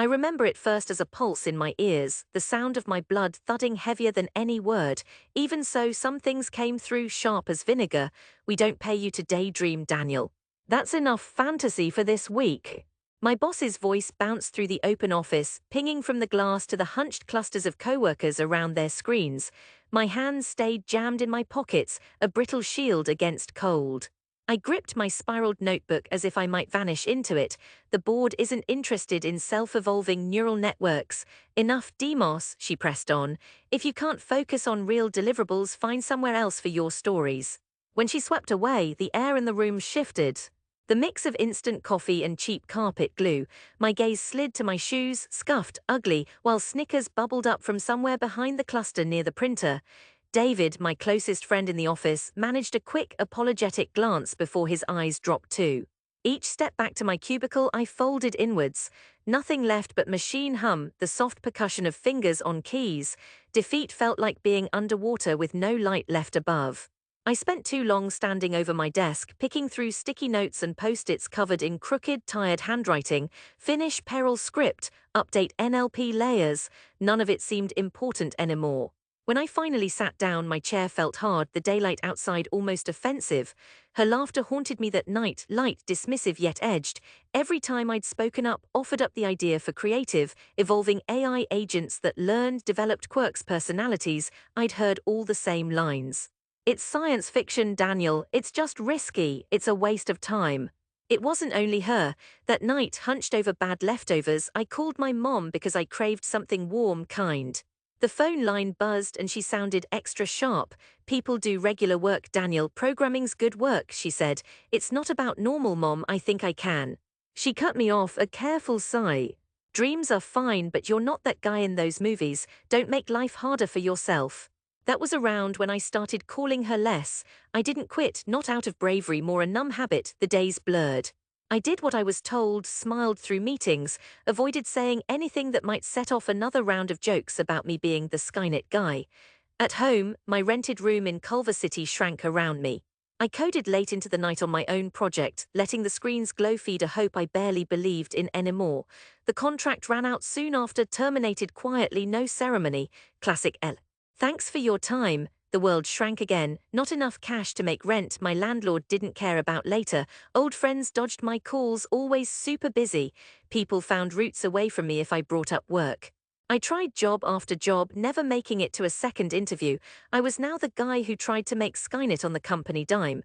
I remember it first as a pulse in my ears, the sound of my blood thudding heavier than any word. Even so, some things came through sharp as vinegar. We don't pay you to daydream, Daniel. That's enough fantasy for this week. My boss's voice bounced through the open office, pinging from the glass to the hunched clusters of coworkers around their screens. My hands stayed jammed in my pockets, a brittle shield against cold. I gripped my spiraled notebook as if I might vanish into it. The board isn't interested in self-evolving neural networks. Enough demos, she pressed on. If you can't focus on real deliverables, find somewhere else for your stories. When she swept away, the air in the room shifted. The mix of instant coffee and cheap carpet glue, my gaze slid to my shoes, scuffed, ugly, while Snickers bubbled up from somewhere behind the cluster near the printer. David, my closest friend in the office, managed a quick, apologetic glance before his eyes dropped too. Each step back to my cubicle, I folded inwards. Nothing left but machine hum, the soft percussion of fingers on keys. Defeat felt like being underwater with no light left above. I spent too long standing over my desk, picking through sticky notes and post-its covered in crooked, tired handwriting. Finish Peril script, update NLP layers. None of it seemed important anymore. When I finally sat down, my chair felt hard, the daylight outside almost offensive. Her laughter haunted me that night, light, dismissive yet edged. Every time I'd spoken up, offered up the idea for creative, evolving AI agents that learned, developed quirks, personalities, I'd heard all the same lines. It's science fiction, Daniel. It's just risky. It's a waste of time. It wasn't only her. That night, hunched over bad leftovers, I called my mom because I craved something warm, kind. The phone line buzzed and she sounded extra sharp. People do regular work, Daniel. Programming's good work, she said. It's not about normal, Mom. I think I can. She cut me off, a careful sigh. Dreams are fine, but you're not that guy in those movies. Don't make life harder for yourself. That was around when I started calling her less. I didn't quit, not out of bravery, more a numb habit. The days blurred. I did what I was told, smiled through meetings, avoided saying anything that might set off another round of jokes about me being the Skynet guy. At home, my rented room in Culver City shrank around me. I coded late into the night on my own project, letting the screen's glow feed a hope I barely believed in anymore. The contract ran out soon after, terminated quietly, no ceremony. Classic L. Thanks for your time. The world shrank again, not enough cash to make rent my landlord didn't care about later. Old friends dodged my calls, always super busy. People found routes away from me if I brought up work. I tried job after job, never making it to a second interview. I was now the guy who tried to make Skynet on the company dime.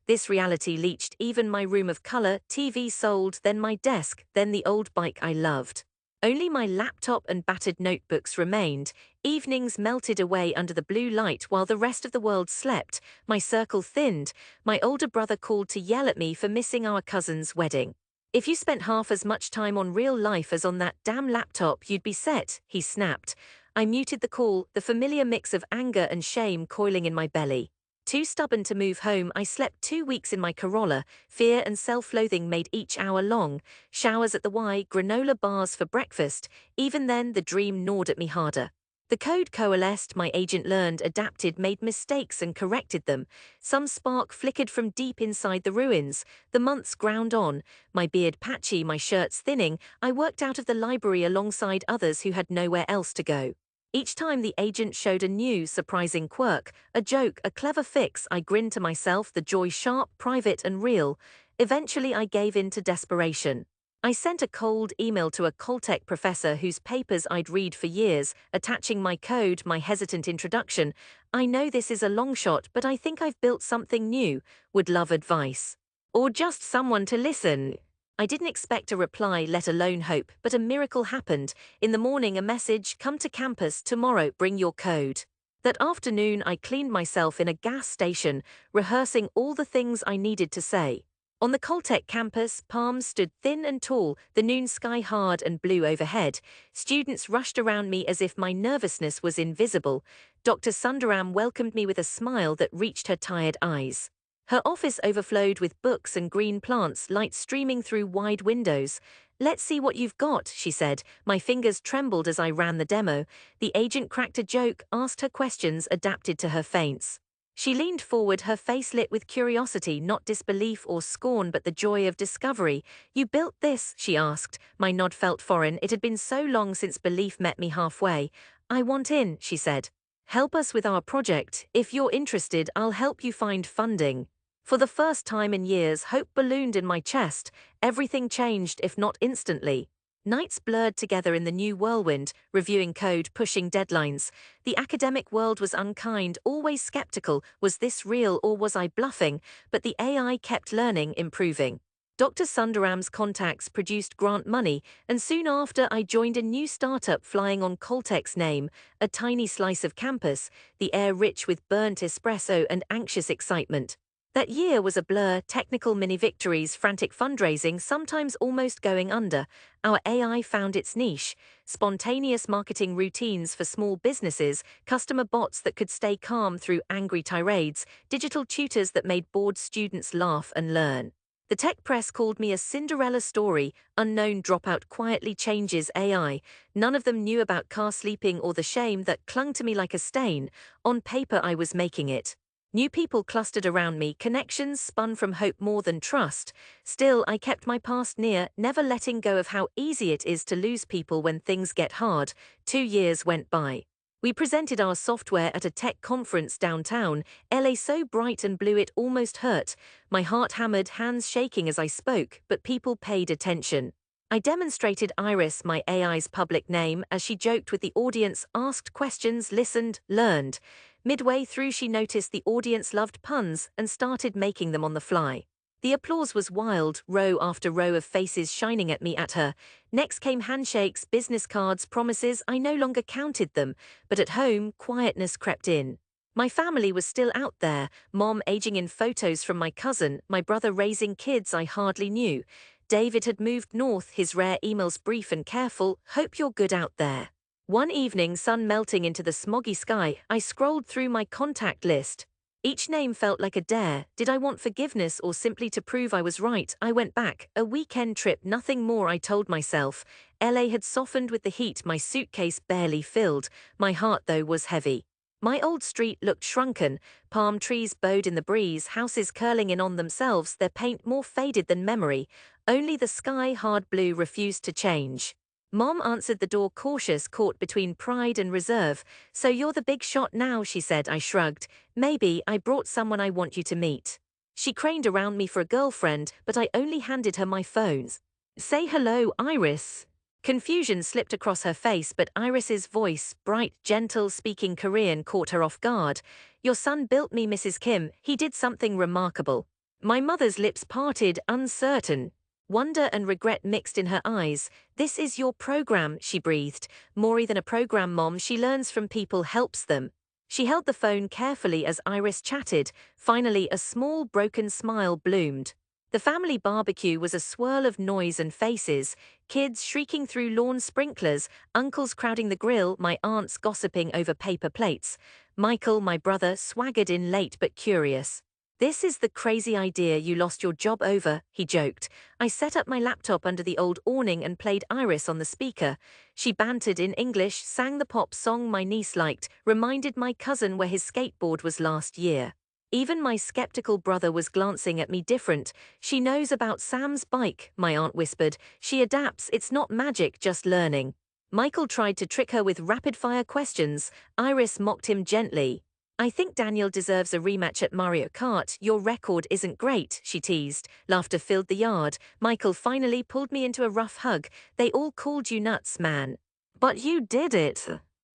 This reality leached even my room of color, TV sold, then my desk, then the old bike I loved. Only my laptop and battered notebooks remained. Evenings melted away under the blue light while the rest of the world slept. My circle thinned. My older brother called to yell at me for missing our cousin's wedding. If you spent half as much time on real life as on that damn laptop, you'd be set, he snapped. I muted the call, the familiar mix of anger and shame coiling in my belly. Too stubborn to move home, I slept 2 weeks in my Corolla. Fear and self-loathing made each hour long. Showers at the Y, granola bars for breakfast. Even then, the dream gnawed at me harder. The code coalesced, my agent learned, adapted, made mistakes and corrected them. Some spark flickered from deep inside the ruins. The months ground on. My beard patchy, my shirts thinning. I worked out of the library alongside others who had nowhere else to go. Each time the agent showed a new, surprising quirk, a joke, a clever fix, I grinned to myself, the joy sharp, private and real. Eventually I gave in to desperation. I sent a cold email to a Caltech professor whose papers I'd read for years, attaching my code, my hesitant introduction. I know this is a long shot, but I think I've built something new. Would love advice. Or just someone to listen. I didn't expect a reply, let alone hope, but a miracle happened. In the morning, a message, come to campus tomorrow, bring your code. That afternoon, I cleaned myself in a gas station, rehearsing all the things I needed to say. On the Caltech campus, palms stood thin and tall, the noon sky hard and blue overhead. Students rushed around me as if my nervousness was invisible. Dr. Sundaram welcomed me with a smile that reached her tired eyes. Her office overflowed with books and green plants, light streaming through wide windows. Let's see what you've got, she said. My fingers trembled as I ran the demo. The agent cracked a joke, asked her questions, adapted to her feints. She leaned forward, her face lit with curiosity, not disbelief or scorn, but the joy of discovery. "You built this?" she asked. My nod felt foreign. It had been so long since belief met me halfway. "I want in," she said. "Help us with our project. If you're interested, I'll help you find funding." For the first time in years, hope ballooned in my chest. Everything changed, if not instantly. Nights blurred together in the new whirlwind, reviewing code, pushing deadlines. The academic world was unkind, always skeptical. Was this real or was I bluffing? But the AI kept learning, improving. Dr. Sundaram's contacts produced grant money, and soon after I joined a new startup flying on Caltech's name, a tiny slice of campus, the air rich with burnt espresso and anxious excitement. That year was a blur, technical mini-victories, frantic fundraising, sometimes almost going under. Our AI found its niche: spontaneous marketing routines for small businesses, customer bots that could stay calm through angry tirades, digital tutors that made bored students laugh and learn. The tech press called me a Cinderella story, unknown dropout quietly changes AI. None of them knew about car sleeping or the shame that clung to me like a stain. On paper I was making it. New people clustered around me, connections spun from hope more than trust. Still, I kept my past near, never letting go of how easy it is to lose people when things get hard. 2 years went by. We presented our software at a tech conference downtown, LA so bright and blue it almost hurt. My heart hammered, hands shaking as I spoke, but people paid attention. I demonstrated Iris, my AI's public name, as she joked with the audience, asked questions, listened, learned. Midway through she noticed the audience loved puns and started making them on the fly. The applause was wild, row after row of faces shining at me at her. Next came handshakes, business cards, promises. I no longer counted them, but at home, quietness crept in. My family was still out there, mom aging in photos from my cousin, my brother raising kids I hardly knew. David had moved north, his rare emails brief and careful. "Hope you're good out there." One evening, sun melting into the smoggy sky, I scrolled through my contact list. Each name felt like a dare. Did I want forgiveness or simply to prove I was right? I went back. A weekend trip, nothing more, I told myself. LA had softened with the heat, my suitcase barely filled. My heart, though, was heavy. My old street looked shrunken. Palm trees bowed in the breeze, houses curling in on themselves, their paint more faded than memory. Only the sky, hard blue, refused to change. Mom answered the door, cautious, caught between pride and reserve. "So you're the big shot now," she said. I shrugged. "Maybe. I brought someone I want you to meet." She craned around me for a girlfriend, but I only handed her my phones. "Say hello, Iris." Confusion slipped across her face, but Iris's voice, bright, gentle, speaking Korean, caught her off guard. "Your son built me, Mrs. Kim. He did something remarkable." My mother's lips parted, uncertain. Wonder and regret mixed in her eyes. "This is your program," she breathed. "More than a program, Mom. She learns from people, helps them." She held the phone carefully as Iris chatted. Finally, a small, broken smile bloomed. The family barbecue was a swirl of noise and faces. Kids shrieking through lawn sprinklers, uncles crowding the grill, my aunts gossiping over paper plates. Michael, my brother, swaggered in late but curious. "This is the crazy idea you lost your job over," he joked. I set up my laptop under the old awning and played Iris on the speaker. She bantered in English, sang the pop song my niece liked, reminded my cousin where his skateboard was last year. Even my skeptical brother was glancing at me different. "She knows about Sam's bike," my aunt whispered. "She adapts, it's not magic, just learning." Michael tried to trick her with rapid-fire questions. Iris mocked him gently. "I think Daniel deserves a rematch at Mario Kart. Your record isn't great," she teased. Laughter filled the yard. Michael finally pulled me into a rough hug. "They all called you nuts, man. But you did it."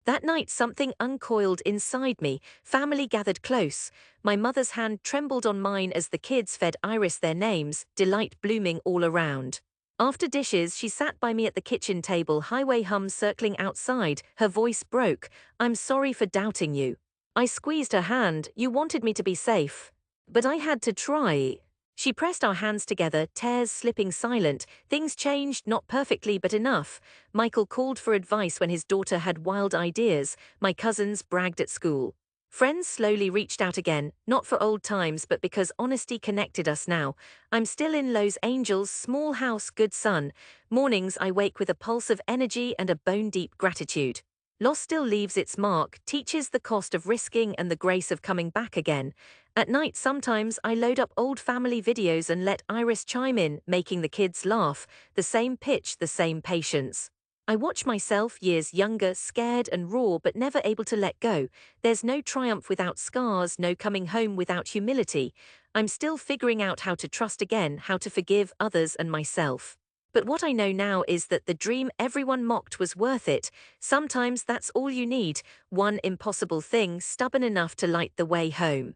That night something uncoiled inside me. Family gathered close. My mother's hand trembled on mine as the kids fed Iris their names, delight blooming all around. After dishes, she sat by me at the kitchen table, highway hum circling outside. Her voice broke. "I'm sorry for doubting you." I squeezed her hand. "You wanted me to be safe. But I had to try." She pressed our hands together, tears slipping silent. Things changed, not perfectly, but enough. Michael called for advice when his daughter had wild ideas. My cousins bragged at school. Friends slowly reached out again, not for old times, but because honesty connected us now. I'm still in Los Angeles, small house, good son. Mornings I wake with a pulse of energy and a bone-deep gratitude. Loss still leaves its mark, teaches the cost of risking and the grace of coming back again. At night, sometimes I load up old family videos and let Iris chime in, making the kids laugh, the same pitch, the same patience. I watch myself years younger, scared and raw, but never able to let go. There's no triumph without scars, no coming home without humility. I'm still figuring out how to trust again, how to forgive others and myself. But what I know now is that the dream everyone mocked was worth it. Sometimes that's all you need, one impossible thing stubborn enough to light the way home.